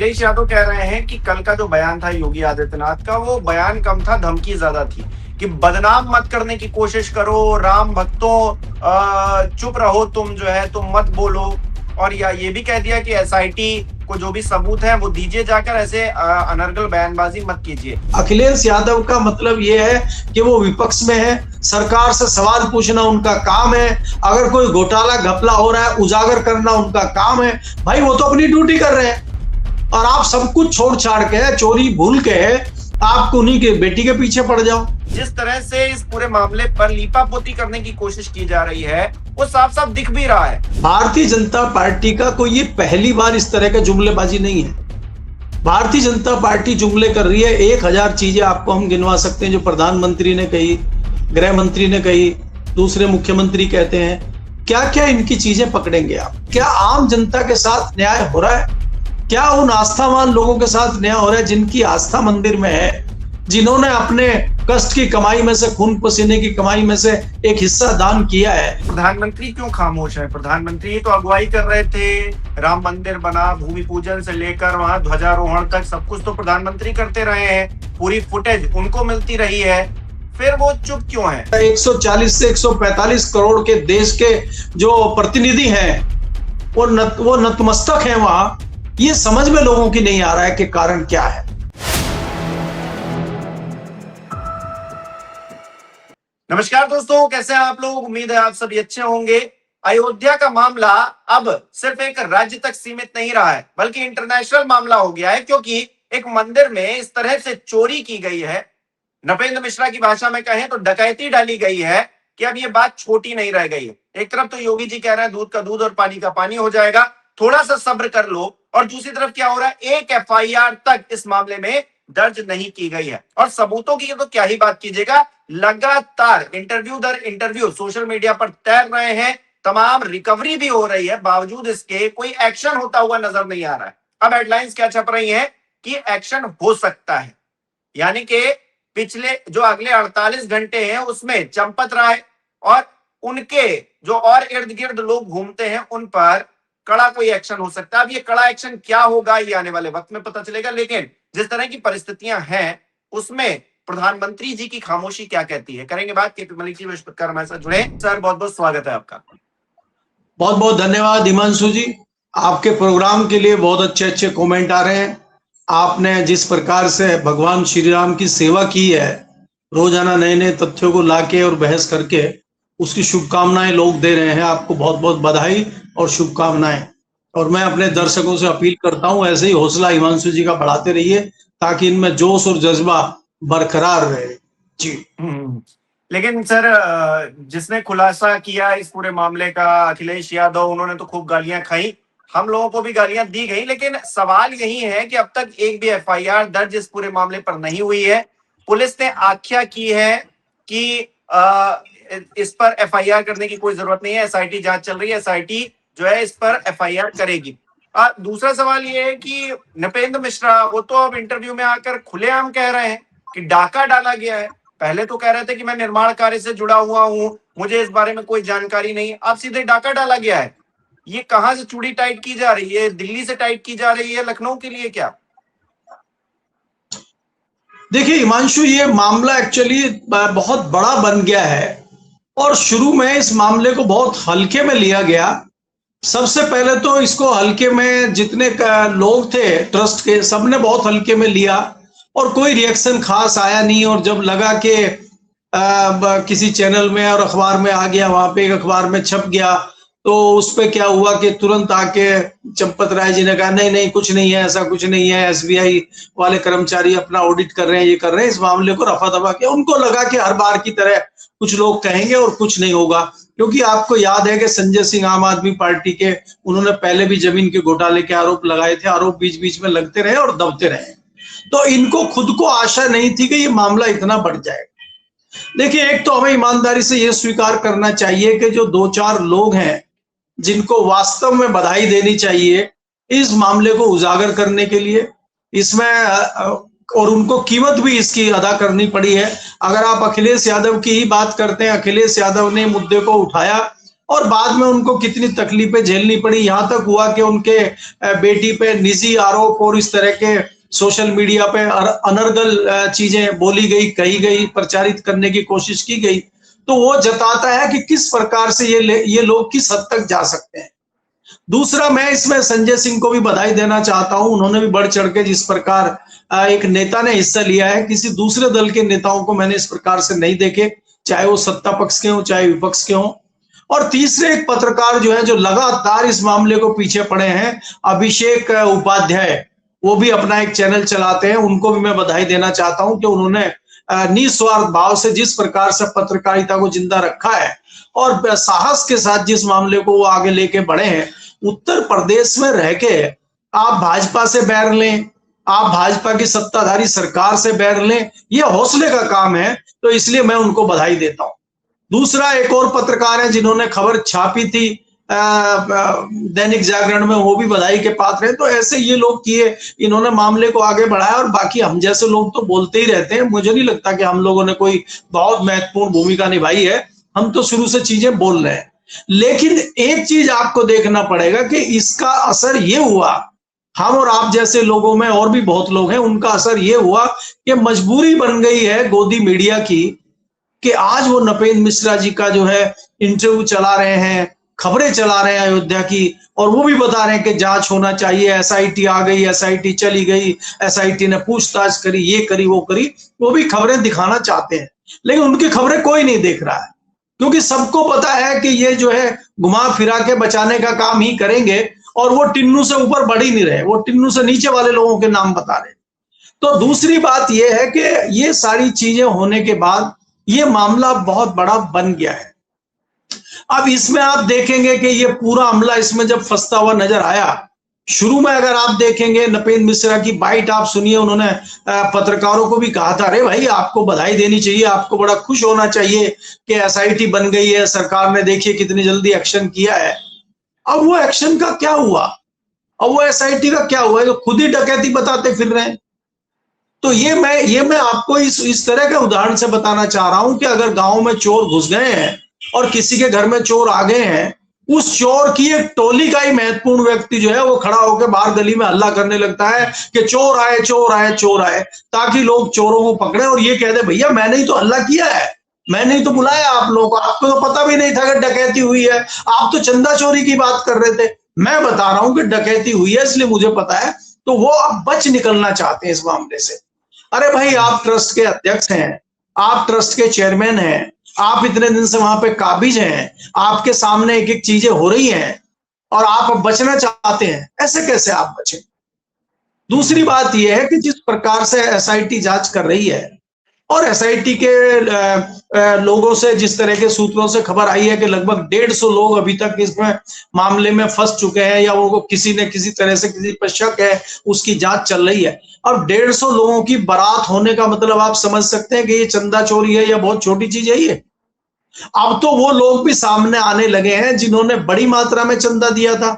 अखिलेश यादव कह रहे हैं कि कल का जो बयान था योगी आदित्यनाथ का, वो बयान कम था, धमकी ज्यादा थी कि बदनाम मत करने की कोशिश करो, राम भक्तों चुप रहो, तुम जो है तुम मत बोलो। और या ये भी कह दिया कि एसआईटी को जो भी सबूत है वो दीजिए जाकर, ऐसे अनर्गल बयानबाजी मत कीजिए। अखिलेश यादव का मतलब ये है कि वो विपक्ष में है, सरकार से सवाल पूछना उनका काम है, अगर कोई घोटाला घपला हो रहा है उजागर करना उनका काम है। भाई वो तो अपनी ड्यूटी कर रहे हैं और आप सब कुछ छोड़ छाड़ के, चोरी भूल के आप उन्हीं के बेटी के पीछे पड़ जाओ। जिस तरह से इस पूरे मामले पर लीपापोती करने की कोशिश की जा रही है वो साफ साफ दिख भी रहा है। भारतीय जनता पार्टी का कोई ये पहली बार इस तरह का जुमलेबाजी नहीं है। भारतीय जनता पार्टी जुमले कर रही है। 1000 चीजें आपको हम गिनवा सकते हैं जो प्रधानमंत्री ने कही, गृह मंत्री ने कही, दूसरे मुख्यमंत्री कहते हैं। क्या क्या इनकी चीजें पकड़ेंगे आप? क्या आम जनता के साथ न्याय हो रहा है? क्या उन आस्थावान लोगों के साथ न्याय हो रहा है जिनकी आस्था मंदिर में है, जिन्होंने अपने कष्ट की कमाई में से, खून पसीने की कमाई में से एक हिस्सा दान किया है? प्रधानमंत्री क्यों खामोश है? प्रधानमंत्री तो अगुवाई कर रहे थे, राम मंदिर बना, भूमि पूजन से लेकर वहां ध्वजारोहण तक सब कुछ तो प्रधानमंत्री करते रहे हैं, पूरी फुटेज उनको मिलती रही है, फिर वो चुप क्यों है? 140 से 145 करोड़ के देश के जो प्रतिनिधि हैं वो नतमस्तक हैं वहां। ये समझ में लोगों की नहीं आ रहा है कि कारण क्या है। नमस्कार दोस्तों, कैसे हैं आप लोग? उम्मीद है आप सभी अच्छे होंगे। अयोध्या का मामला अब सिर्फ एक राज्य तक सीमित नहीं रहा है, बल्कि इंटरनेशनल मामला हो गया है, क्योंकि एक मंदिर में इस तरह से चोरी की गई है, नपेंद्र मिश्रा की भाषा में कहें तो डकैती डाली गई है, कि अब ये बात छोटी नहीं रह गई है। एक तरफ तो योगी जी कह रहे हैं दूध का दूध और पानी का पानी हो जाएगा, थोड़ा सा सब्र कर लो, और दूसरी तरफ क्या हो रहा है, एक एफआईआर तक इस मामले में दर्ज नहीं की गई है। और सबूतों की तो क्या ही बात कीजिएगा, लगातार इंटरव्यू दर इंटरव्यू सोशल मीडिया पर तैर रहे हैं, तमाम रिकवरी भी हो रही है, बावजूद इसके कोई एक्शन होता हुआ नजर नहीं आ रहा है। अब हेडलाइंस क्या छप रही है कि एक्शन हो सकता है, यानी कि पिछले जो अगले 48 घंटे हैं उसमें चंपत राय और उनके जो और इर्द गिर्द लोग घूमते हैं उन पर कड़ा कोई एक्शन हो सकता है। अब ये कड़ा एक्शन क्या होगा ये आने वाले वक्त में पता चलेगा, लेकिन जिस तरह की परिस्थितियां हैं उसमें प्रधानमंत्री जी की खामोशी क्या कहती है, करेंगे बात। केपी मलिक जी विश्वकर हमारे साथ जुड़े। सर बहुत बहुत स्वागत है आपका। बहुत बहुत धन्यवाद हिमांशु जी, आपके प्रोग्राम के लिए बहुत अच्छे अच्छे कमेंट आ रहे हैं। आपने जिस प्रकार से भगवान श्री राम की सेवा की है, रोजाना नए नए तथ्यों को लाके और बहस करके, उसकी शुभकामनाएं लोग दे रहे हैं। आपको बहुत बहुत बधाई और शुभकामनाएं। और मैं अपने दर्शकों से अपील करता हूं ऐसे ही हौसला हिमांशु जी का बढ़ाते रहिए, ताकि इनमें जोश और जज्बा बरकरार रहे जी। लेकिन सर, जिसने खुलासा किया इस पूरे मामले का, अखिलेश यादव, उन्होंने तो खूब गालियां खाई, हम लोगों को भी गालियां दी गई, लेकिन सवाल यही है कि अब तक एक भी एफआईआर दर्ज इस पूरे मामले पर नहीं हुई है। पुलिस ने आख्या की है कि इस पर एफआईआर करने की कोई जरूरत नहीं है, एसआईटी जांच चल रही है, एसआईटी जो है इस पर एफआईआर करेगी। दूसरा सवाल ये है कि नपेंद्र मिश्रा वो तो अब इंटरव्यू में आकर खुलेआम कह रहे हैं कि डाका डाला गया है। पहले तो कह रहे थे कि मैं निर्माण कार्य से जुड़ा हुआ हूं, मुझे इस बारे में कोई जानकारी नहीं, अब सीधे डाका डाला गया है। ये कहां से चूड़ी टाइट की जा रही है? दिल्ली से टाइट की जा रही है लखनऊ के लिए क्या? देखिए हिमांशु, ये मामला एक्चुअली बहुत बड़ा बन गया है और शुरू में इस मामले को बहुत हल्के में लिया गया। सबसे पहले तो इसको हल्के में जितने लोग थे ट्रस्ट के, सबने बहुत हल्के में लिया और कोई रिएक्शन खास आया नहीं। और जब लगा कि किसी चैनल में और अखबार में आ गया, वहां पे एक अखबार में छप गया, तो उस पे क्या हुआ कि तुरंत आके चंपत राय जी ने कहा नहीं नहीं कुछ नहीं है, ऐसा कुछ नहीं है, एसबीआई वाले कर्मचारी अपना ऑडिट कर रहे हैं, ये कर रहे हैं। इस मामले को रफा दफा किया। उनको लगा कि हर बार की तरह कुछ लोग कहेंगे और कुछ नहीं होगा, क्योंकि आपको याद है कि संजय सिंह आम आदमी पार्टी के, उन्होंने पहले भी जमीन के घोटाले के आरोप लगाए थे। आरोप बीच बीच में लगते रहे और दबते रहे, तो इनको खुद को आशा नहीं थी कि ये मामला इतना बढ़ जाएगा। देखिए, एक तो हमें ईमानदारी से यह स्वीकार करना चाहिए कि जो 2-4 लोग हैं जिनको वास्तव में बधाई देनी चाहिए इस मामले को उजागर करने के लिए, इसमें और उनको कीमत भी इसकी अदा करनी पड़ी है। अगर आप अखिलेश यादव की ही बात करते हैं, अखिलेश यादव ने मुद्दे को उठाया और बाद में उनको कितनी तकलीफें झेलनी पड़ी। यहां तक हुआ कि उनके बेटी पे निजी आरोप और इस तरह के सोशल मीडिया पे अनर्गल चीजें बोली गई, कही गई, प्रचारित करने की कोशिश की गई। तो वो जताता है कि किस प्रकार से ये लोग किस हद तक जा सकते हैं। दूसरा, मैं इसमें संजय सिंह को भी बधाई देना चाहता हूं। उन्होंने भी बढ़ चढ़ के जिस प्रकार एक नेता ने हिस्सा लिया है, किसी दूसरे दल के नेताओं को मैंने इस प्रकार से नहीं देखे, चाहे वो सत्ता पक्ष के हों चाहे विपक्ष के हों। और तीसरे एक पत्रकार जो है, जो लगातार इस मामले को पीछे पड़े हैं, अभिषेक उपाध्याय, वो भी अपना एक चैनल चलाते हैं। उनको भी मैं बधाई देना चाहता हूं कि उन्होंने निस्वार्थ भाव से जिस प्रकार से पत्रकारिता को जिंदा रखा है और साहस के साथ जिस मामले को वो आगे लेके बढ़े हैं। उत्तर प्रदेश में रह के आप भाजपा से बैर लें, आप भाजपा की सत्ताधारी सरकार से बैर लें, ये हौसले का काम है। तो इसलिए मैं उनको बधाई देता हूं। दूसरा, एक और पत्रकार है जिन्होंने खबर छापी थी दैनिक जागरण में, वो भी बधाई के पात्र हैं। तो ऐसे ये लोग किए, इन्होंने मामले को आगे बढ़ाया और बाकी हम जैसे लोग तो बोलते ही रहते हैं। मुझे नहीं लगता कि हम लोगों ने कोई बहुत महत्वपूर्ण भूमिका निभाई है, हम तो शुरू से चीजें बोल रहे हैं। लेकिन एक चीज आपको देखना पड़ेगा कि इसका असर ये हुआ, हम और आप जैसे लोगों में और भी बहुत लोग हैं, उनका असर ये हुआ कि मजबूरी बन गई है गोदी मीडिया की कि आज वो नपेंद्र मिश्रा जी का जो है इंटरव्यू चला रहे हैं, खबरें चला रहे हैं अयोध्या की, और वो भी बता रहे हैं कि जांच होना चाहिए, एसआईटी आ गई, एसआईटी चली गई, एसआईटी ने पूछताछ करी, ये करी वो करी, वो भी खबरें दिखाना चाहते हैं। लेकिन उनकी खबरें कोई नहीं देख रहा है, क्योंकि सबको पता है कि ये जो है घुमा फिरा के बचाने का काम ही करेंगे और वो टिन्नू से ऊपर बढ़ ही नहीं रहे, वो टिन्नू से नीचे वाले लोगों के नाम बता रहे। तो दूसरी बात ये है कि ये सारी चीजें होने के बाद ये मामला बहुत बड़ा बन गया है। अब इसमें आप देखेंगे कि ये पूरा अमला इसमें जब फंसता हुआ नजर आया, शुरू में अगर आप देखेंगे नपेंद्र मिश्रा की बाइट आप सुनिए, उन्होंने पत्रकारों को भी कहा था, अरे भाई आपको बधाई देनी चाहिए, आपको बड़ा खुश होना चाहिए कि एसआईटी बन गई है, सरकार ने देखिए कितनी जल्दी एक्शन किया है। अब वो एक्शन का क्या हुआ, अब वो एसआईटी का क्या हुआ, तो खुद ही डकैती बताते फिर रहे हैं। तो ये मैं आपको इस तरह के उदाहरण से बताना चाह रहा हूं कि अगर गांव में चोर घुस गए हैं और किसी के घर में चोर आ गए हैं, उस चोर की एक टोली का ही महत्वपूर्ण व्यक्ति जो है वो खड़ा होकर बाहर गली में हल्ला करने लगता है कि चोर आए चोर आए चोर आए, ताकि लोग चोरों को पकड़े और ये कह दे भैया मैंने ही तो हल्ला किया है, मैंने ही तो बुलाया आप लोगों को, आपको तो पता भी नहीं था कि डकैती हुई है, आप तो चंदा चोरी की बात कर रहे थे। मैं बता रहा हूं कि डकैती हुई है इसलिए मुझे पता है। तो वो अब बच निकलना चाहते हैं इस मामले से। अरे भाई आप ट्रस्ट के अध्यक्ष हैं, आप ट्रस्ट के चेयरमैन हैं, आप इतने दिन से वहां पे काबिज हैं, आपके सामने एक एक चीजें हो रही हैं और आप अब बचना चाहते हैं, ऐसे कैसे आप बचें। दूसरी बात यह है कि जिस प्रकार से एसआईटी जांच कर रही है और एसआईटी के लोगों से जिस तरह के सूत्रों से खबर आई है कि लगभग 150 लोग अभी तक इसमें मामले में फंस चुके हैं या वो किसी न किसी तरह से किसी पर शक है, उसकी जांच चल रही है। अब 150 लोगों की बारात होने का मतलब आप समझ सकते हैं कि ये चंदा चोरी है या बहुत छोटी चीज है ये। अब तो वो लोग भी सामने आने लगे हैं जिन्होंने बड़ी मात्रा में चंदा दिया था।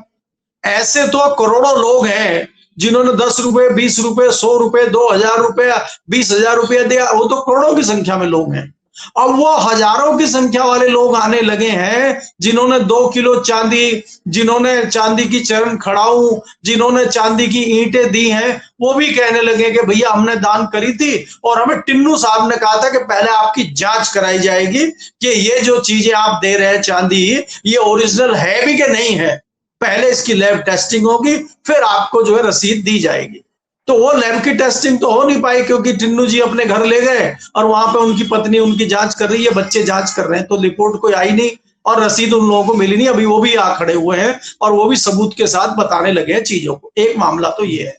ऐसे तो करोड़ों लोग हैं जिन्होंने 10 रुपए, 20 रुपए, 100 रुपए, 2000 रुपए, 20,000 रुपए दिया, वो तो करोड़ों की संख्या में लोग हैं। अब वो हजारों की संख्या वाले लोग आने लगे हैं जिन्होंने 2 किलो चांदी, जिन्होंने चांदी की चरण खड़ाऊ, जिन्होंने चांदी की ईंटें दी हैं, वो भी कहने लगे कि भैया हमने दान करी थी और हमें टिन्नू साहब ने कहा था कि पहले आपकी जांच कराई जाएगी कि ये जो चीजें आप दे रहे हैं चांदी, ये ओरिजिनल है भी कि नहीं है, पहले इसकी लैब टेस्टिंग होगी फिर आपको जो है रसीद दी जाएगी। तो वो लैब की टेस्टिंग तो हो नहीं पाई क्योंकि टिन्नू जी अपने घर ले गए और वहां पे उनकी पत्नी उनकी जांच कर रही है, बच्चे जांच कर रहे हैं, तो रिपोर्ट कोई आई नहीं और रसीद उन लोगों को मिली नहीं। अभी वो भी आ खड़े हुए हैं और वो भी सबूत के साथ बताने लगे हैं चीजों को। एक मामला तो ये है,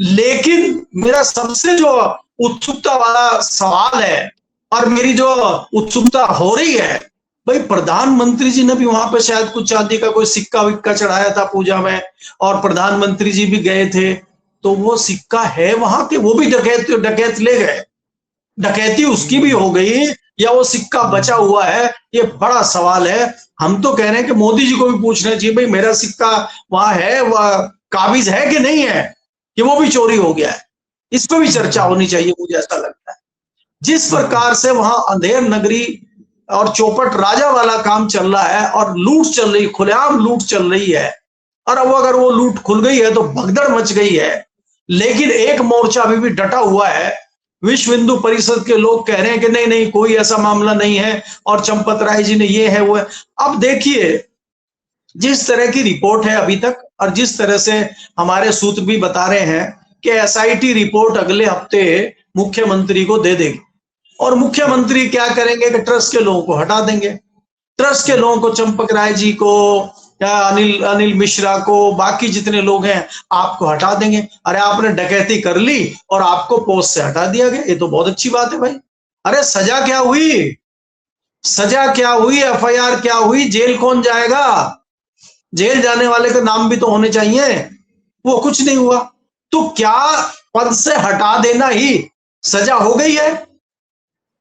लेकिन मेरा सबसे जो उत्सुकता वाला सवाल है और मेरी जो उत्सुकता हो रही है, भाई प्रधानमंत्री जी ने भी वहां पे शायद कुछ चांदी का कोई सिक्का विक्का चढ़ाया था पूजा में और प्रधानमंत्री जी भी गए थे, तो वो सिक्का है वहां के, वो भी डकैत ले गए, डकैती उसकी भी हो गई या वो सिक्का बचा हुआ है, ये बड़ा सवाल है। हम तो कह रहे हैं कि मोदी जी को भी पूछना चाहिए भाई मेरा सिक्का वहां है, वह काबिज है कि नहीं है, कि वो भी चोरी हो गया है, इस पर भी चर्चा होनी चाहिए। मुझे ऐसा लगता है जिस प्रकार से वहां अंधेर नगरी और चौपट राजा वाला काम चल रहा है और लूट चल रही, खुलेआम लूट चल रही है। और अब अगर वो लूट खुल गई है तो भगदड़ मच गई है। लेकिन एक मोर्चा अभी भी डटा हुआ है। विश्व हिंदू परिषद के लोग कह रहे हैं कि नहीं नहीं, कोई ऐसा मामला नहीं है और चंपत राय जी ने ये है वो है। अब देखिए, जिस तरह की रिपोर्ट है अभी तक और जिस तरह से हमारे सूत्र भी बता रहे हैं कि एसआईटी रिपोर्ट अगले हफ्ते मुख्यमंत्री को दे देगी और मुख्यमंत्री क्या करेंगे कि ट्रस्ट के लोगों को हटा देंगे। ट्रस्ट के लोगों को, चंपक राय जी को या अनिल मिश्रा को, बाकी जितने लोग हैं आपको हटा देंगे। अरे आपने डकैती कर ली और आपको पोस्ट से हटा दिया गया, ये तो बहुत अच्छी बात है भाई। अरे सजा क्या हुई? सजा क्या हुई? एफआईआर क्या हुई? जेल कौन जाएगा? जेल जाने वाले का नाम भी तो होने चाहिए। वो कुछ नहीं हुआ तो क्या पद से हटा देना ही सजा हो गई है?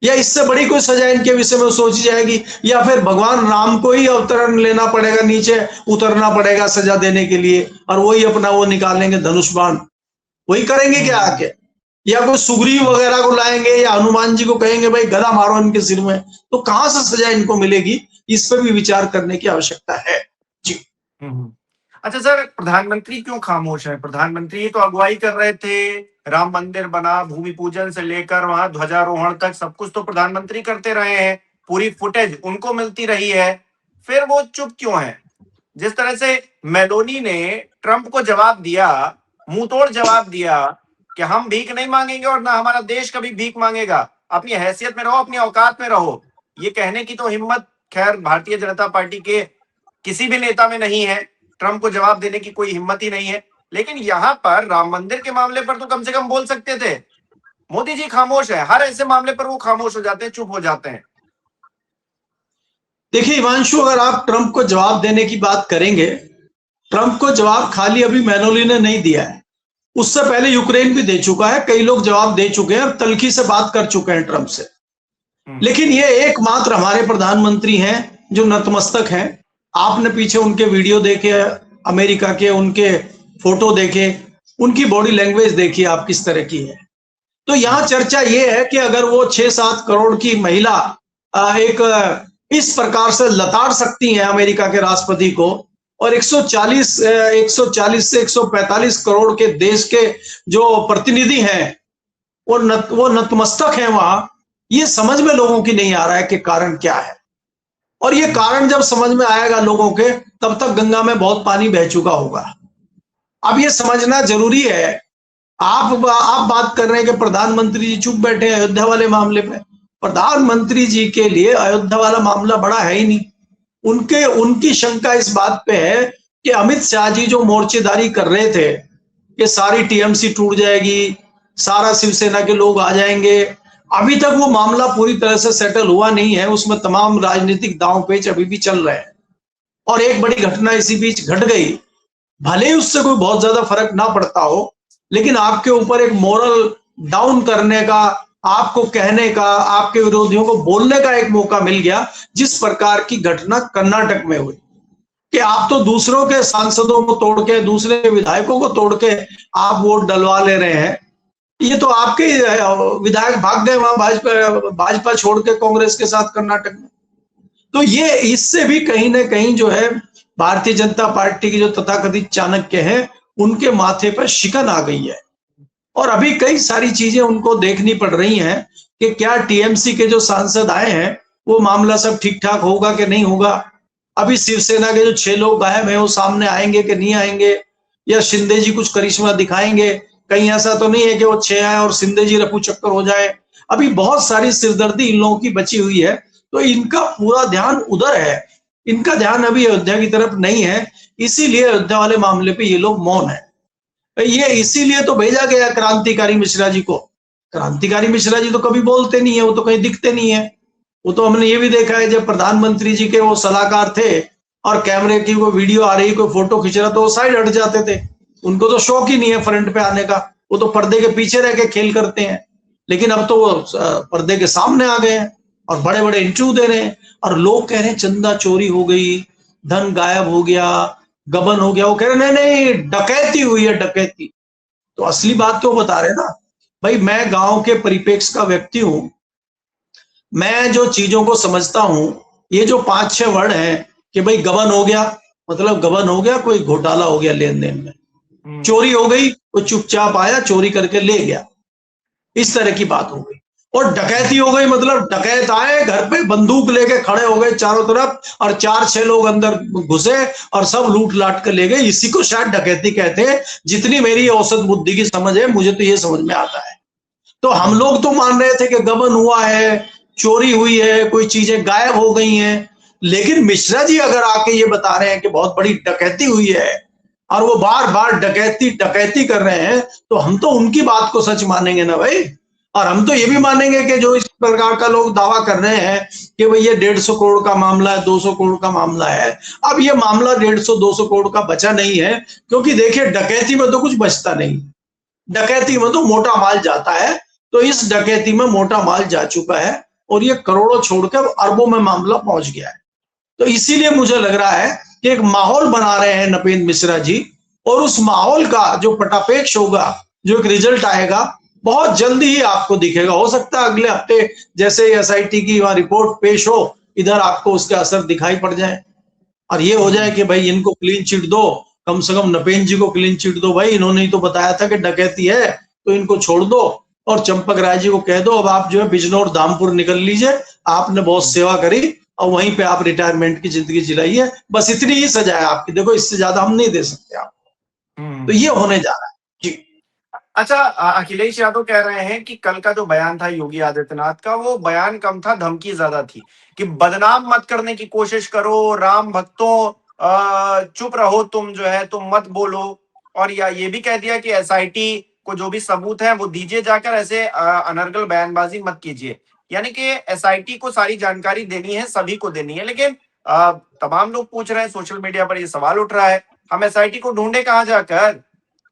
या इससे बड़ी कोई सजा इनके विषय में सोची जाएगी? या फिर भगवान राम को ही अवतरण लेना पड़ेगा, नीचे उतरना पड़ेगा सजा देने के लिए और वही अपना वो निकालेंगे धनुष बाण, वही करेंगे क्या आके? या कोई सुग्रीव वगैरह को लाएंगे या हनुमान जी को कहेंगे भाई गदा मारो इनके सिर में, तो कहां से सजा इनको मिलेगी? इस पर भी विचार करने की आवश्यकता है जी। अच्छा सर, प्रधानमंत्री क्यों खामोश है? प्रधानमंत्री तो अगुवाई कर रहे थे, राम मंदिर बना, भूमि पूजन से लेकर वहां ध्वजारोहण तक सब कुछ तो प्रधानमंत्री करते रहे हैं, पूरी फुटेज उनको मिलती रही है, फिर वो चुप क्यों है? जिस तरह से मेलोनी ने ट्रंप को जवाब दिया, मुंह तोड़ जवाब दिया कि हम भीख नहीं मांगेंगे और ना हमारा देश कभी भीख मांगेगा, अपनी हैसियत में रहो, अपनी औकात में रहो, ये कहने की तो हिम्मत खैर भारतीय जनता पार्टी के किसी भी नेता में नहीं है। ट्रंप को जवाब देने की कोई हिम्मत ही नहीं है। लेकिन यहां पर राम मंदिर के मामले पर तो कम से कम बोल सकते थे। मोदी जी खामोश है, हर ऐसे मामले पर वो खामोश हो जाते हैं, चुप हो जाते हैं। देखिए हिमांशु, अगर आप ट्रंप को जवाब देने की बात करेंगे, ट्रंप को जवाब खाली अभी मेलोनी ने नहीं दिया है, उससे पहले यूक्रेन भी दे चुका है, कई लोग जवाब दे चुके हैं और तल्खी से बात कर चुके हैं ट्रंप से। लेकिन ये एकमात्र हमारे प्रधानमंत्री हैं जो नतमस्तक हैं। आपने पीछे उनके वीडियो देखे, अमेरिका के उनके फोटो देखे, उनकी बॉडी लैंग्वेज देखिए आप किस तरह की है। तो यहाँ चर्चा ये है कि अगर वो 6-7 करोड़ की महिला एक इस प्रकार से लताड़ सकती है अमेरिका के राष्ट्रपति को, और 140 से 145 करोड़ के देश के जो प्रतिनिधि हैं वो नतमस्तक हैं वहां, ये समझ में लोगों की नहीं आ रहा है कि कारण क्या है। और ये कारण जब समझ में आएगा लोगों के, तब तक गंगा में बहुत पानी बह चुका होगा। अब ये समझना जरूरी है। आप बात कर रहे हैं कि प्रधानमंत्री जी चुप बैठे हैं अयोध्या वाले मामले पे। प्रधानमंत्री जी के लिए अयोध्या वाला मामला बड़ा है ही नहीं। उनकी शंका इस बात पे है कि अमित शाह जी जो मोर्चेदारी कर रहे थे कि सारी टीएमसी टूट जाएगी, सारा शिवसेना के लोग आ जाएंगे, अभी तक वो मामला पूरी तरह से सेटल हुआ नहीं है। उसमें तमाम राजनीतिक दांव पेच अभी भी चल रहे हैं। और एक बड़ी घटना इसी बीच घट गई, भले ही उससे कोई बहुत ज्यादा फर्क ना पड़ता हो, लेकिन आपके ऊपर एक मोरल डाउन करने का, आपको कहने का, आपके विरोधियों को बोलने का एक मौका मिल गया। जिस प्रकार की घटना कर्नाटक में हुई कि आप तो दूसरों के सांसदों को तोड़ के, दूसरे विधायकों को तोड़ के आप वोट डलवा ले रहे हैं। ये तो आपके विधायक भाग गए वहां भाजपा छोड़ के कांग्रेस के साथ कर्नाटक में। तो ये इससे भी कहीं ना कहीं जो है भारतीय जनता पार्टी की जो तथाकथित चाणक्य हैं, उनके माथे पर शिकन आ गई है। और अभी कई सारी चीजें उनको देखनी पड़ रही हैं कि क्या टीएमसी के जो सांसद आए हैं वो मामला सब ठीक ठाक होगा कि नहीं होगा। अभी शिवसेना के जो 6 लोग गायब हैं वो सामने आएंगे कि नहीं आएंगे, या शिंदे जी कुछ करिश्मा दिखाएंगे। कहीं ऐसा तो नहीं है कि वो 6 आए और शिंदे जी रफू चक्कर हो जाए। अभी बहुत सारी सिरदर्दी इन लोगों की बची हुई है, तो इनका पूरा ध्यान उधर है, इनका ध्यान अभी अयोध्या की तरफ नहीं है। इसीलिए अयोध्या वाले मामले पे ये लोग मौन है। ये इसीलिए तो भेजा गया क्रांतिकारी मिश्रा जी को। क्रांतिकारी मिश्रा जी तो कभी बोलते नहीं है, वो तो कहीं दिखते नहीं है। वो तो हमने ये भी देखा है जब प्रधानमंत्री जी के वो सलाहकार थे और कैमरे की कोई वीडियो आ रही, कोई फोटो खींच रहा, तो वो साइड हट जाते थे। उनको तो शौक ही नहीं है फ्रंट पे आने का, वो तो पर्दे के पीछे रह के खेल करते हैं। लेकिन अब तो वो पर्दे के सामने आ गए हैं और बड़े बड़े इंटरव्यू दे रहे हैं और लोग कह रहे हैं चंदा चोरी हो गई, धन गायब हो गया, गबन हो गया। वो कह रहे नहीं नहीं डकैती हुई है, डकैती। तो असली बात तो बता रहे ना भाई, मैं गांव के परिप्रेक्ष्य का व्यक्ति हूं। मैं जो चीजों को समझता हूं, ये जो 5-6 वर्ड हैं कि भाई गबन हो गया, मतलब गबन हो गया, कोई घोटाला हो गया लेन देन में, चोरी हो गई, वो चुपचाप आया चोरी करके ले गया, इस तरह की बात हो गई। और डकैती हो गई, मतलब डकैत आए घर पे बंदूक लेके खड़े हो गए चारों तरफ, और 4-6 लोग अंदर घुसे और सब लूट लाट कर ले गए, इसी को शायद डकैती कहते हैं। जितनी मेरी औसत बुद्धि की समझ है, मुझे तो ये समझ में आता है। तो हम लोग तो मान रहे थे कि गबन हुआ है, चोरी हुई है, कोई चीजें गायब हो गई हैं, लेकिन मिश्रा जी अगर आके ये बता रहे हैं कि बहुत बड़ी डकैती हुई है और वो बार बार डकैती डकैती कर रहे हैं, तो हम तो उनकी बात को सच मानेंगे ना भाई। और हम तो ये भी मानेंगे कि जो इस प्रकार का लोग दावा कर रहे हैं कि भाई ये 150 करोड़ का मामला है, 200 करोड़ का मामला है, अब ये मामला 150-200 करोड़ का बचा नहीं है, क्योंकि देखिए डकैती में तो कुछ बचता नहीं, डकैती में तो मोटा माल जाता है। तो इस डकैती में मोटा माल जा चुका है और ये करोड़ों छोड़कर अरबों में मामला पहुंच गया है। तो इसीलिए मुझे लग रहा है कि एक माहौल बना रहे हैं नपेंद्र मिश्रा जी, और उस माहौल का जो पटापेक्ष होगा, जो एक रिजल्ट आएगा, बहुत जल्दी ही आपको दिखेगा। हो सकता है अगले हफ्ते जैसे एसआईटी की वहां रिपोर्ट पेश हो, इधर आपको उसके असर दिखाई पड़ जाए और ये हो जाए कि भाई इनको क्लीन चिट दो, कम से कम नपेंद्र जी को क्लीन चिट दो, भाई इन्होंने ही तो बताया था कि डकैती है, तो इनको छोड़ दो। और चंपक राय जी को कह दो अब आप जो है बिजनौर धामपुर निकल लीजिए, आपने बहुत सेवा करी और वहीं पे आप रिटायरमेंट की जिंदगी जिलाइए, बस इतनी ही सजा है आपकी, देखो इससे ज्यादा हम नहीं दे सकते आपको। तो ये होने जा रहा है जी। अच्छा, अखिलेश यादव कह रहे हैं कि कल का जो बयान था योगी आदित्यनाथ का, वो बयान कम था, धमकी ज्यादा थी कि बदनाम मत करने की कोशिश करो, राम भक्तों चुप रहो, तुम जो है तुम मत बोलो। और या ये भी कह दिया कि एसआईटी को जो भी सबूत है वो दीजिए जाकर, ऐसे अनर्गल बयानबाजी मत कीजिए। यानी कि एसआईटी को सारी जानकारी देनी है, सभी को देनी है। लेकिन तमाम लोग पूछ रहे हैं, सोशल मीडिया पर ये सवाल उठ रहा है, हम एसआईटी को ढूंढे कहां जाकर?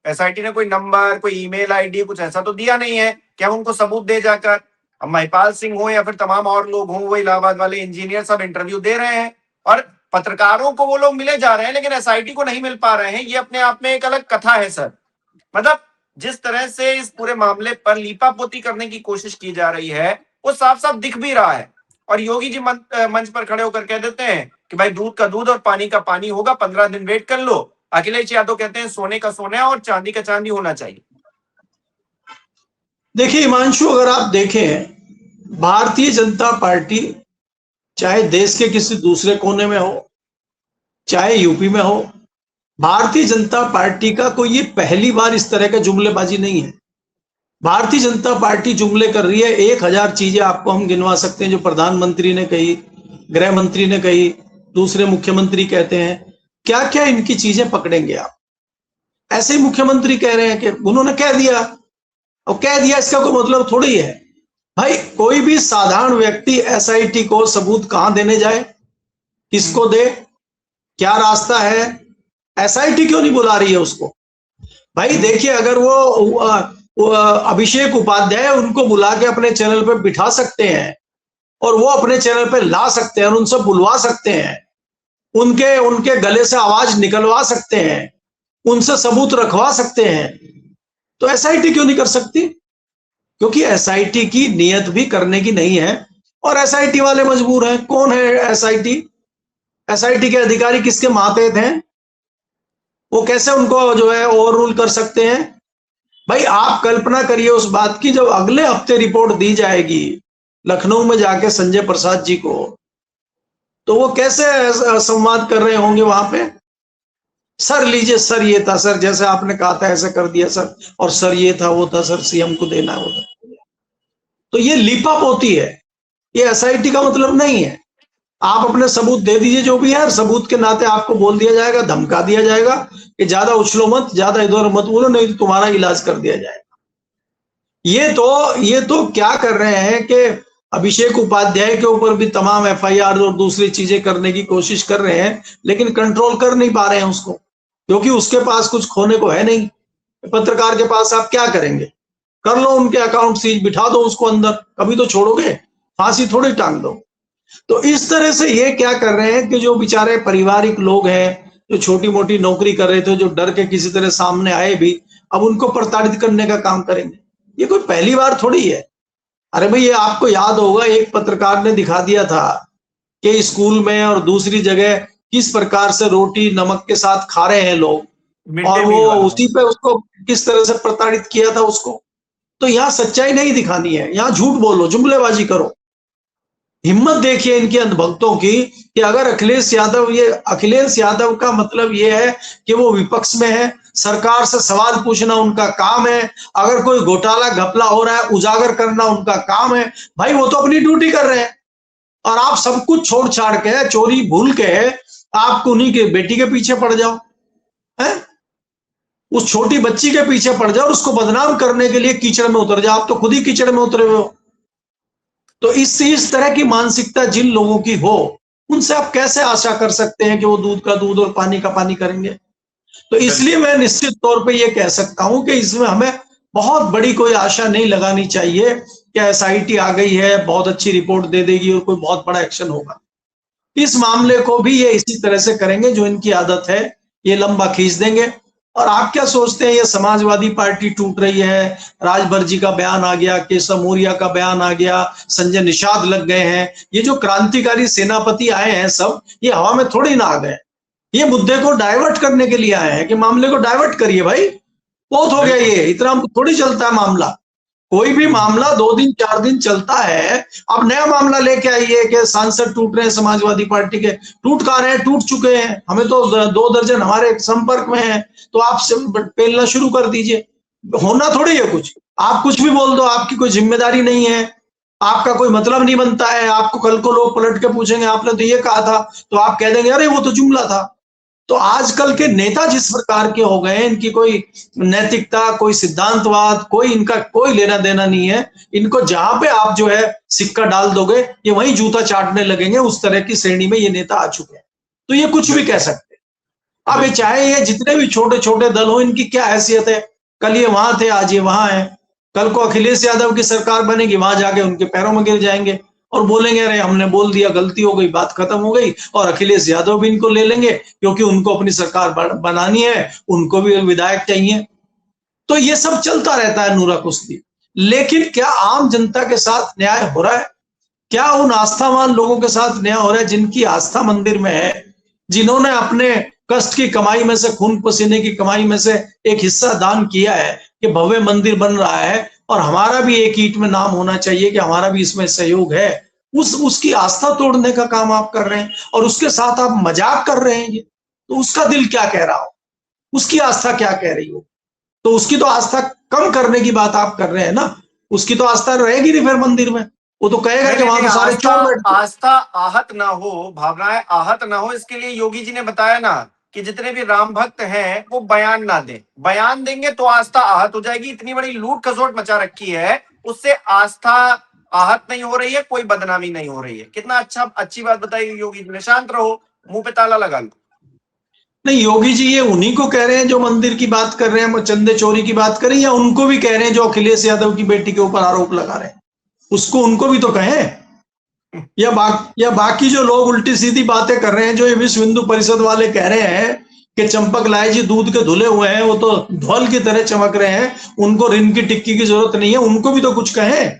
एसआईटी ने कोई नंबर, कोई ईमेल आईडी, कुछ ऐसा तो दिया नहीं है कि हम उनको सबूत दे जाकर। अब महिपाल सिंह हो या फिर तमाम और लोग हों, वो इलाहाबाद वाले इंजीनियर सब इंटरव्यू दे रहे हैं और पत्रकारों को वो लोग मिले जा रहे हैं, लेकिन एसआईटी को नहीं मिल पा रहे हैं। ये अपने आप में एक अलग कथा है सर। मतलब जिस तरह से इस पूरे मामले पर लीपापोती करने की कोशिश की जा रही है, वो साफ साफ दिख भी रहा है। और योगी जी मंच पर खड़े होकर कह देते हैं कि भाई दूध का दूध और पानी का पानी होगा, 15 दिन वेट कर लो। अखिलेश यादव कहते हैं सोने का सोना और चांदी का चांदी होना चाहिए। देखिए हिमांशु, अगर आप देखें भारतीय जनता पार्टी चाहे देश के किसी दूसरे कोने में हो, चाहे यूपी में हो, भारतीय जनता पार्टी का कोई ये पहली बार इस तरह का जुमलेबाजी नहीं है। भारतीय जनता पार्टी जुमले कर रही है, 1000 चीजें आपको हम गिनवा सकते हैं जो प्रधानमंत्री ने कही, गृह मंत्री ने कही, दूसरे मुख्यमंत्री कहते हैं, क्या क्या इनकी चीजें पकड़ेंगे आप? ऐसे ही मुख्यमंत्री कह रहे हैं कि उन्होंने कह दिया, और कह दिया इसका कोई मतलब थोड़ी है। भाई कोई भी साधारण व्यक्ति एसआईटी को सबूत कहां देने जाए, किसको दे, क्या रास्ता है? एसआईटी क्यों नहीं बुला रही है उसको? भाई देखिए, अगर वो अभिषेक उपाध्याय उनको बुला के अपने चैनल पे बिठा सकते हैं और वो अपने चैनल पे ला सकते हैं और उनसे बुलवा सकते हैं, उनके गले से आवाज निकलवा सकते हैं, उनसे सबूत रखवा सकते हैं, तो एसआईटी क्यों नहीं कर सकती? क्योंकि एसआईटी की नियत भी करने की नहीं है और एसआईटी वाले मजबूर हैं। कौन है एसआईटी? एसआईटी के अधिकारी किसके मातहत हैं? वो कैसे उनको जो है ओवर रूल कर सकते हैं? भाई आप कल्पना करिए उस बात की, जब अगले हफ्ते रिपोर्ट दी जाएगी लखनऊ में जाके संजय प्रसाद जी को, तो वो कैसे संवाद कर रहे होंगे वहां पे? सर लीजिए, सर ये था, सर जैसे आपने कहा था ऐसे कर दिया सर, और सर ये था वो था, सर सीएम को देना है वो था। तो ये लीपापोती है, ये एसआईटी का मतलब नहीं है। आप अपने सबूत दे दीजिए जो भी है, सबूत के नाते आपको बोल दिया जाएगा, धमका दिया जाएगा कि ज्यादा उछलो मत, ज्यादा इधर मत बोलो, नहीं तो तुम्हारा इलाज कर दिया जाएगा। ये तो क्या कर रहे हैं कि अभिषेक उपाध्याय के ऊपर भी तमाम एफआईआर और दूसरी चीजें करने की कोशिश कर रहे हैं, लेकिन कंट्रोल कर नहीं पा रहे हैं उसको, क्योंकि उसके पास कुछ खोने को है नहीं। पत्रकार के पास आप क्या करेंगे? कर लो उनके अकाउंट सीज, बिठा दो उसको अंदर, कभी तो छोड़ोगे, फांसी थोड़ी टांग दो। तो इस तरह से ये क्या कर रहे हैं कि जो बेचारे पारिवारिक लोग हैं, जो छोटी मोटी नौकरी कर रहे थे, जो डर के किसी तरह सामने आए भी, अब उनको प्रताड़ित करने का काम करेंगे। ये कोई पहली बार थोड़ी है। अरे भाई, ये आपको याद होगा, एक पत्रकार ने दिखा दिया था कि स्कूल में और दूसरी जगह किस प्रकार से रोटी नमक के साथ खा रहे हैं लोग, मिड और डे वो मील वाला उसी पे उसको किस तरह से प्रताड़ित किया था उसको। तो यहाँ सच्चाई नहीं दिखानी है, यहाँ झूठ बोलो, जुमलेबाजी करो। हिम्मत देखिए इनके अंधभक्तों की कि अगर अखिलेश यादव का मतलब ये है कि वो विपक्ष में है, सरकार से सवाल पूछना उनका काम है, अगर कोई घोटाला घपला हो रहा है उजागर करना उनका काम है, भाई वो तो अपनी ड्यूटी कर रहे हैं। और आप सब कुछ छोड़ छाड़ के, चोरी भूल के, आप उन्हीं के बेटी के पीछे पड़ जाओ, है? उस छोटी बच्ची के पीछे पड़ जाओ और उसको बदनाम करने के लिए कीचड़ में उतर जाओ। आप तो खुद ही कीचड़ में उतरे हुए हो। तो इस तरह की मानसिकता जिन लोगों की हो, उनसे आप कैसे आशा कर सकते हैं कि वो दूध का दूध और पानी का पानी करेंगे? तो इसलिए मैं निश्चित तौर पे ये कह सकता हूं कि इसमें हमें बहुत बड़ी कोई आशा नहीं लगानी चाहिए कि एसआईटी आ गई है, बहुत अच्छी रिपोर्ट दे देगी और कोई बहुत बड़ा एक्शन होगा। इस मामले को भी ये इसी तरह से करेंगे, जो इनकी आदत है, ये लंबा खींच देंगे। और आप क्या सोचते हैं, ये समाजवादी पार्टी टूट रही है, राजभर जी का बयान आ गया, केशव मौर्य का बयान आ गया, संजय निषाद लग गए हैं, ये जो क्रांतिकारी सेनापति आए हैं सब, ये हवा में थोड़ी ना आ गए। ये मुद्दे को डाइवर्ट करने के लिए आए हैं कि मामले को डाइवर्ट करिए भाई, बहुत हो गया, ये इतना थोड़ी चलता है मामला। कोई भी मामला 2 दिन 4 दिन चलता है। अब नया मामला लेके आइए कि सांसद टूट रहे हैं समाजवादी पार्टी के। टूट कहाँ रहे हैं? टूट चुके हैं, हमें तो 2 दर्जन हमारे संपर्क में है, तो आप पेलना शुरू कर दीजिए। होना थोड़ी है कुछ, आप कुछ भी बोल दो, आपकी कोई जिम्मेदारी नहीं है, आपका कोई मतलब नहीं बनता है। आपको कल को लोग पलट के पूछेंगे आपने तो ये कहा था, तो आप कह देंगे अरे वो तो जुमला था। तो आजकल के नेता जिस प्रकार के हो गए हैं, इनकी कोई नैतिकता, कोई सिद्धांतवाद, कोई इनका कोई लेना देना नहीं है। इनको जहां पे आप जो है सिक्का डाल दोगे, ये वहीं जूता चाटने लगेंगे। उस तरह की श्रेणी में ये नेता आ चुके हैं, तो ये कुछ भी कह सकते हैं। अब ये चाहे ये जितने भी छोटे छोटे दल हो, इनकी क्या हैसियत है? कल ये वहां थे, आज ये वहां है। कल को अखिलेश यादव की सरकार बनेगी, वहां जाके उनके पैरों में गिर जाएंगे और बोलेंगे अरे हमने बोल दिया, गलती हो गई, बात खत्म हो गई। और अखिलेश यादव भी इनको ले लेंगे, क्योंकि उनको अपनी सरकार बनानी है, उनको भी विधायक चाहिए। तो ये सब चलता रहता है नूरा कुश्ती। लेकिन क्या आम जनता के साथ न्याय हो रहा है? क्या उन आस्थावान लोगों के साथ न्याय हो रहा है जिनकी आस्था मंदिर में है, जिन्होंने अपने कष्ट की कमाई में से, खून पसीने की कमाई में से एक हिस्सा दान किया है कि भव्य मंदिर बन रहा है और हमारा भी एक ईंट में नाम होना चाहिए कि हमारा भी इसमें सहयोग है। उसकी आस्था तोड़ने का काम आप कर रहे हैं और उसके साथ आप मजाक कर रहे हैं। ये तो उसका दिल क्या कह रहा हो, उसकी आस्था क्या कह रही हो? तो उसकी तो आस्था कम करने की बात आप कर रहे हैं ना। उसकी तो आस्था रहेगी नहीं फिर मंदिर में। वो तो कहेगा कि वहां तो सारे चोर बैठते हैं। आस्था आहत ना हो, भावनाएं आहत ना हो, इसके लिए योगी जी ने बताया ना कि जितने भी राम भक्त हैं वो बयान ना दें। बयान देंगे तो आस्था आहत हो जाएगी। इतनी बड़ी लूट खसोट मचा रखी है, उससे आस्था आहत नहीं हो रही है, कोई बदनामी नहीं हो रही है। कितना अच्छी बात बताई योगी जी ने। शांत रहो, मुंह पे ताला लगा लो। नहीं, योगी जी ये उन्हीं को कह रहे हैं जो मंदिर की बात कर रहे हैं, वो चंदे चोरी की बात करें, या उनको भी कह रहे हैं जो अखिलेश यादव की बेटी के ऊपर आरोप लगा रहे हैं? उसको उनको भी तो कहें। या बाकी जो लोग उल्टी सीधी बातें कर रहे हैं, जो ये विश्व हिंदू परिषद वाले कह रहे हैं कि चंपक लाए जी दूध के धुले हुए हैं, वो तो ढोल की तरह चमक रहे हैं, उनको रिन की टिक्की की जरूरत नहीं है, उनको भी तो कुछ कहें।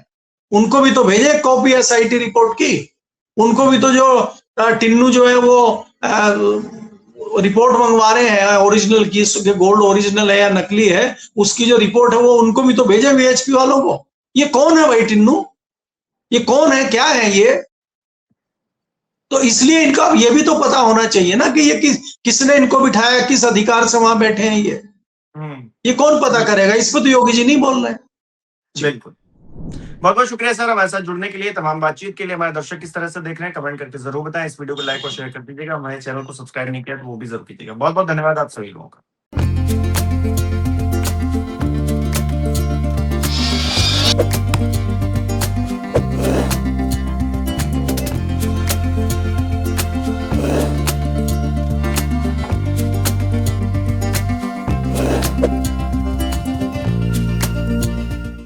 उनको भी तो भेजे कॉपी एसआईटी रिपोर्ट की। उनको भी तो जो टिन्नू जो है वो रिपोर्ट मंगवा रहे हैं ओरिजिनल की, गोल्ड ओरिजिनल है या नकली है, उसकी जो रिपोर्ट है वो उनको भी तो भेजे वीएचपी वालों को। ये कौन है भाई टिन्नू? ये कौन है, क्या है ये? तो इसलिए इनका ये भी तो पता होना चाहिए ना कि ये किसने इनको बिठाया, किस अधिकार से वहां बैठे हैं। ये कौन पता करेगा? इस पर तो योगी जी नहीं बोल रहे। बिल्कुल, बहुत बहुत शुक्रिया सर हमारे साथ जुड़ने के लिए, तमाम बातचीत के लिए। हमारे दर्शक किस तरह से देख रहे हैं कमेंट करके जरूर बताएं। इस वीडियो को लाइक और शेयर कर दीजिएगा। हमारे चैनल को सब्सक्राइब नहीं किया तो वो भी जरूर कीजिएगा। बहुत बहुत धन्यवाद आप सभी लोगों का।